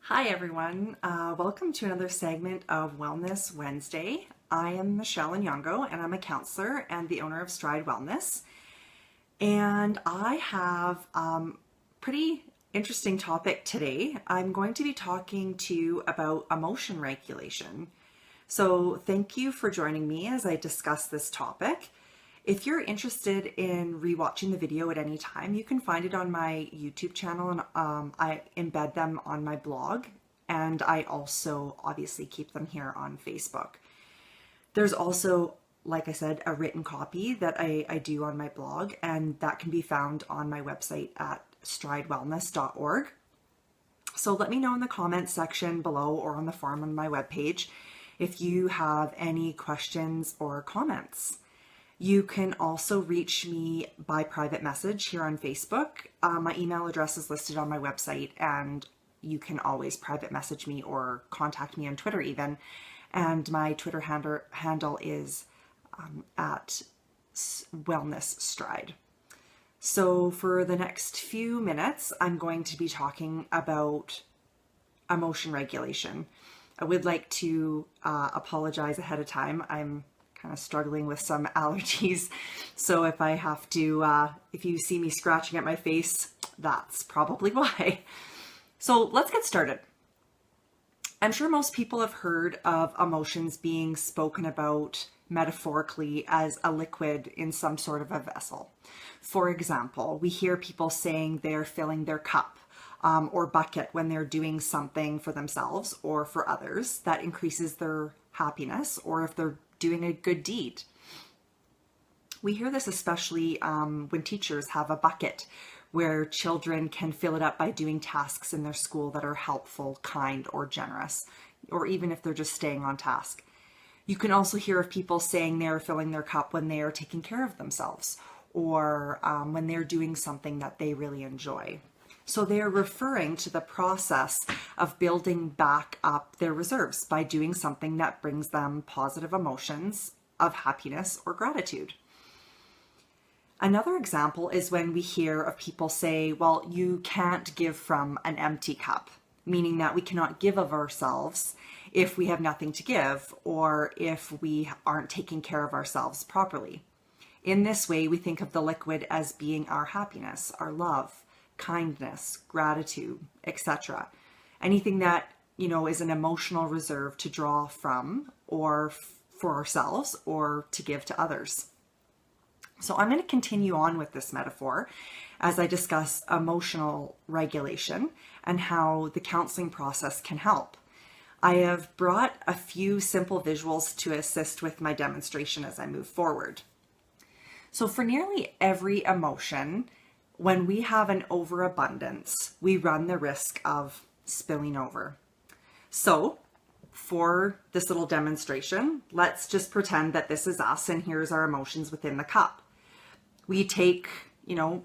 Hi everyone, welcome to another segment of Wellness Wednesday. I am Michelle Nyong'o and I'm a counselor and the owner of Stride Wellness. And I have a pretty interesting topic today. I'm going to be talking to you about emotion regulation. So thank you for joining me as I discuss this topic. If you're interested in rewatching the video at any time, you can find it on my YouTube channel, and I embed them on my blog, and I also obviously keep them here on Facebook. There's also, like I said, a written copy that I do on my blog, and that can be found on my website at stridewellness.org. So let me know in the comments section below or on the form on my webpage if you have any questions or comments. You can also reach me by private message here on Facebook. My email address is listed on my website, and you can always private message me or contact me on Twitter even. And my Twitter handle is at Wellness Stride. So for the next few minutes, I'm going to be talking about emotion regulation. I would like to apologize ahead of time. I'm kind of struggling with some allergies. So if I have to, if you see me scratching at my face, that's probably why. So let's get started. I'm sure most people have heard of emotions being spoken about metaphorically as a liquid in some sort of a vessel. For example, we hear people saying they're filling their cup or bucket when they're doing something for themselves or for others that increases their happiness, or if they're doing a good deed. We hear this especially when teachers have a bucket where children can fill it up by doing tasks in their school that are helpful, kind, or generous, or even if they're just staying on task. You can also hear of people saying they're filling their cup when they are taking care of themselves, or when they're doing something that they really enjoy. So they are referring to the process of building back up their reserves by doing something that brings them positive emotions of happiness or gratitude. Another example is when we hear of people say, well, you can't give from an empty cup, meaning that we cannot give of ourselves if we have nothing to give, or if we aren't taking care of ourselves properly. In this way, we think of the liquid as being our happiness, our love, kindness, gratitude, etc. Anything that, is an emotional reserve to draw from, or for ourselves, or to give to others. So I'm going to continue on with this metaphor as I discuss emotional regulation and how the counseling process can help. I have brought a few simple visuals to assist with my demonstration as I move forward. So for nearly every emotion, when we have an overabundance, we run the risk of spilling over. So for this little demonstration, let's just pretend that this is us and here's our emotions within the cup. We take,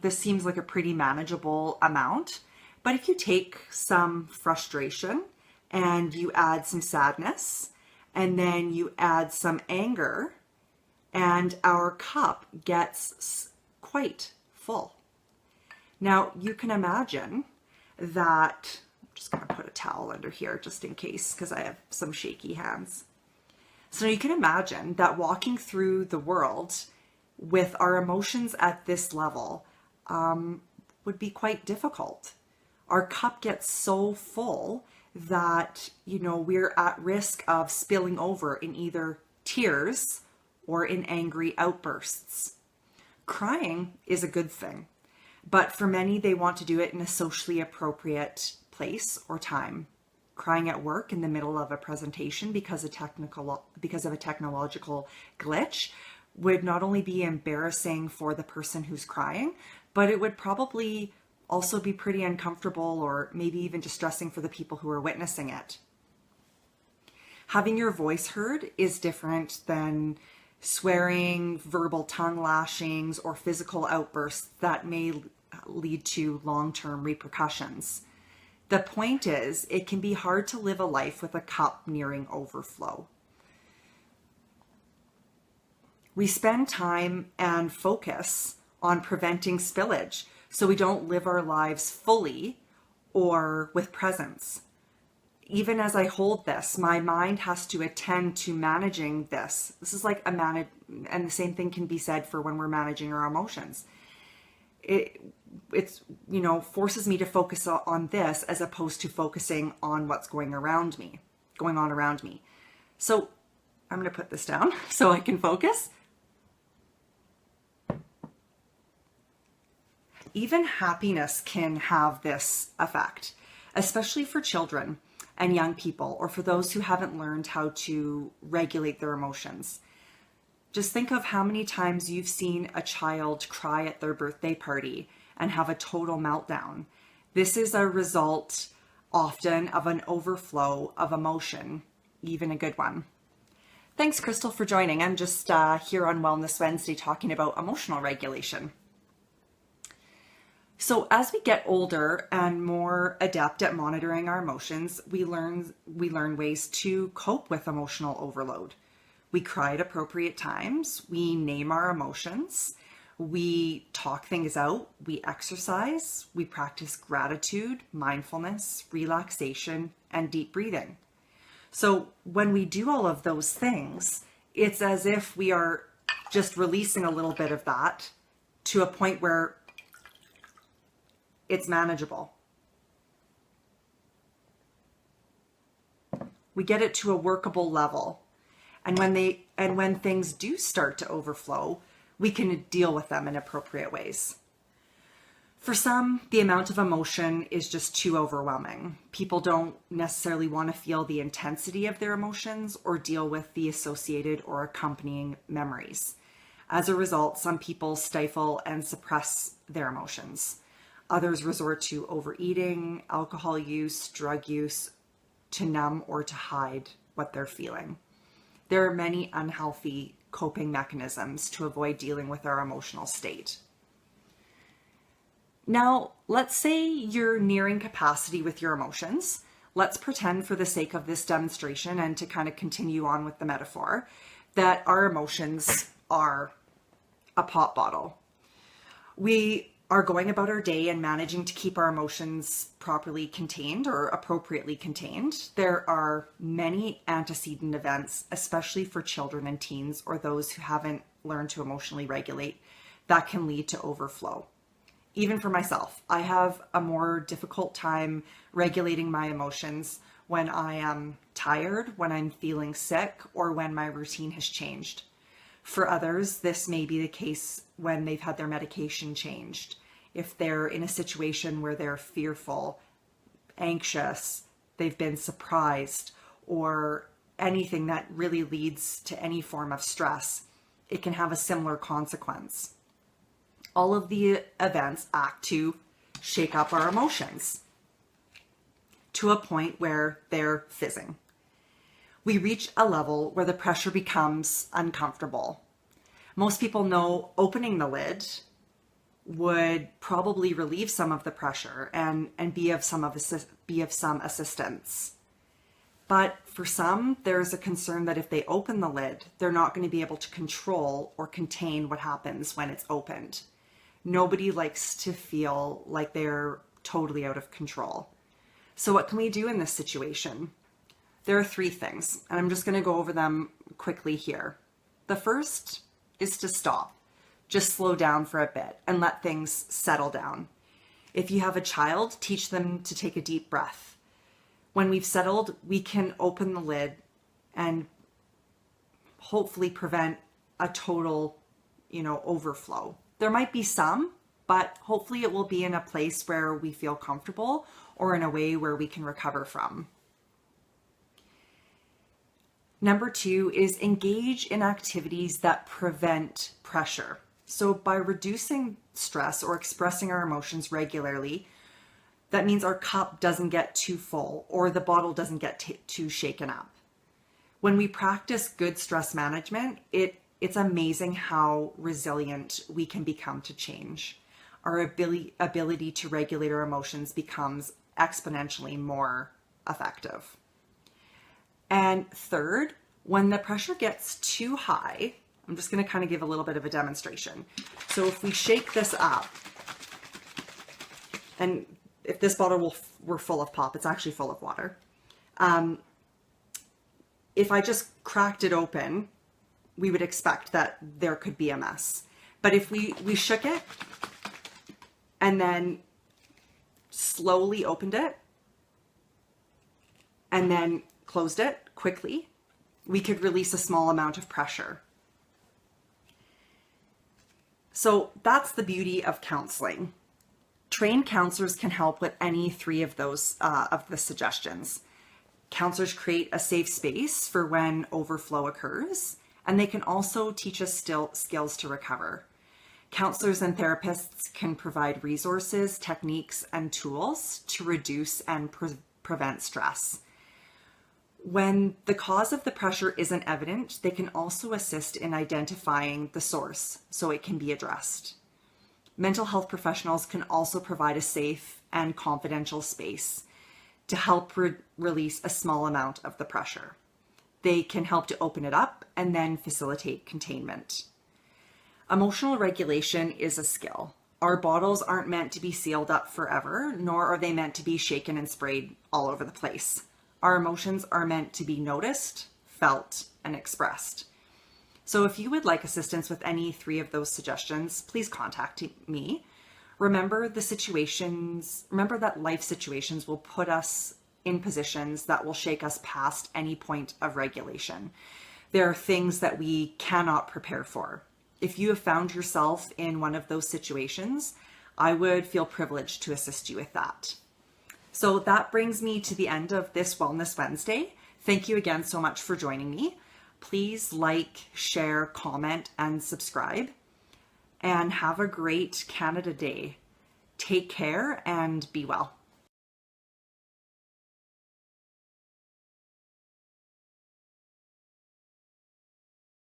this seems like a pretty manageable amount, but if you take some frustration and you add some sadness and then you add some anger, and our cup gets quite full. Now, you can imagine that, I'm just going to put a towel under here just in case, because I have some shaky hands. So you can imagine that walking through the world with our emotions at this level would be quite difficult. Our cup gets so full that, we're at risk of spilling over in either tears or in angry outbursts. Crying is a good thing. But for many, they want to do it in a socially appropriate place or time. Crying at work in the middle of a presentation because of a technological glitch would not only be embarrassing for the person who's crying, but it would probably also be pretty uncomfortable or maybe even distressing for the people who are witnessing it. Having your voice heard is different than swearing, verbal tongue lashings, or physical outbursts that may lead to long-term repercussions. The point is, it can be hard to live a life with a cup nearing overflow. We spend time and focus on preventing spillage so we don't live our lives fully or with presence. even as I hold this, my mind has to attend to managing this. This is like and the same thing can be said for when we're managing our emotions. It's, forces me to focus on this as opposed to focusing on what's going on around me. So I'm going to put this down so I can focus. Even happiness can have this effect, especially for children and young people, or for those who haven't learned how to regulate their emotions. Just think of how many times you've seen a child cry at their birthday party and have a total meltdown. This is a result often of an overflow of emotion, even a good one. Thanks, Crystal, for joining. I'm just here on Wellness Wednesday talking about emotional regulation. So as we get older and more adept at monitoring our emotions, we learn ways to cope with emotional overload. We cry at appropriate times, we name our emotions, we talk things out, we exercise, we practice gratitude, mindfulness, relaxation, and deep breathing. So when we do all of those things, it's as if we are just releasing a little bit of that to a point where it's manageable. We get it to a workable level. And when things do start to overflow, we can deal with them in appropriate ways. For some, the amount of emotion is just too overwhelming. People don't necessarily want to feel the intensity of their emotions or deal with the associated or accompanying memories. As a result, some people stifle and suppress their emotions. Others resort to overeating, alcohol use, drug use to numb or to hide what they're feeling. There are many unhealthy coping mechanisms to avoid dealing with our emotional state. Now, let's say you're nearing capacity with your emotions. Let's pretend, for the sake of this demonstration and to kind of continue on with the metaphor, that our emotions are a pop bottle. We are going about our day and managing to keep our emotions properly contained or appropriately contained. There are many antecedent events, especially for children and teens or those who haven't learned to emotionally regulate, that can lead to overflow. Even for myself, I have a more difficult time regulating my emotions when I am tired, when I'm feeling sick, or when my routine has changed. For others, this may be the case when they've had their medication changed. If they're in a situation where they're fearful, anxious, they've been surprised, or anything that really leads to any form of stress, it can have a similar consequence. All of the events act to shake up our emotions to a point where they're fizzing. We reach a level where the pressure becomes uncomfortable. Most people know opening the lid would probably relieve some of the pressure and be of some assistance. But for some, there's a concern that if they open the lid, they're not going to be able to control or contain what happens when it's opened. Nobody likes to feel like they're totally out of control. So what can we do in this situation? There are 3 things, and I'm just going to go over them quickly here. The first is to stop. Just slow down for a bit and let things settle down. If you have a child, teach them to take a deep breath. When we've settled, we can open the lid and hopefully prevent a total, overflow. There might be some, but hopefully it will be in a place where we feel comfortable or in a way where we can recover from. Number 2 is engage in activities that prevent pressure. So by reducing stress or expressing our emotions regularly, that means our cup doesn't get too full or the bottle doesn't get too shaken up. When we practice good stress management, it's amazing how resilient we can become to change. Our ability to regulate our emotions becomes exponentially more effective. And third, when the pressure gets too high, I'm just going to kind of give a little bit of a demonstration. So if we shake this up, and if this bottle were full of pop, it's actually full of water. If I just cracked it open, we would expect that there could be a mess. But if we shook it and then slowly opened it and then closed it quickly, we could release a small amount of pressure. So that's the beauty of counseling. Trained counselors can help with any three of those of the suggestions. Counselors create a safe space for when overflow occurs, and they can also teach us skills to recover. Counselors and therapists can provide resources, techniques, and tools to reduce and prevent stress. When the cause of the pressure isn't evident, they can also assist in identifying the source so it can be addressed. Mental health professionals can also provide a safe and confidential space to help release a small amount of the pressure. They can help to open it up and then facilitate containment. Emotional regulation is a skill. Our bottles aren't meant to be sealed up forever, nor are they meant to be shaken and sprayed all over the place. Our emotions are meant to be noticed, felt, and expressed. So if you would like assistance with any three of those suggestions, please contact me. Remember that life situations will put us in positions that will shake us past any point of regulation. There are things that we cannot prepare for. If you have found yourself in one of those situations, I would feel privileged to assist you with that. So that brings me to the end of this Wellness Wednesday. Thank you again so much for joining me. Please like, share, comment, and subscribe. And have a great Canada Day. Take care and be well.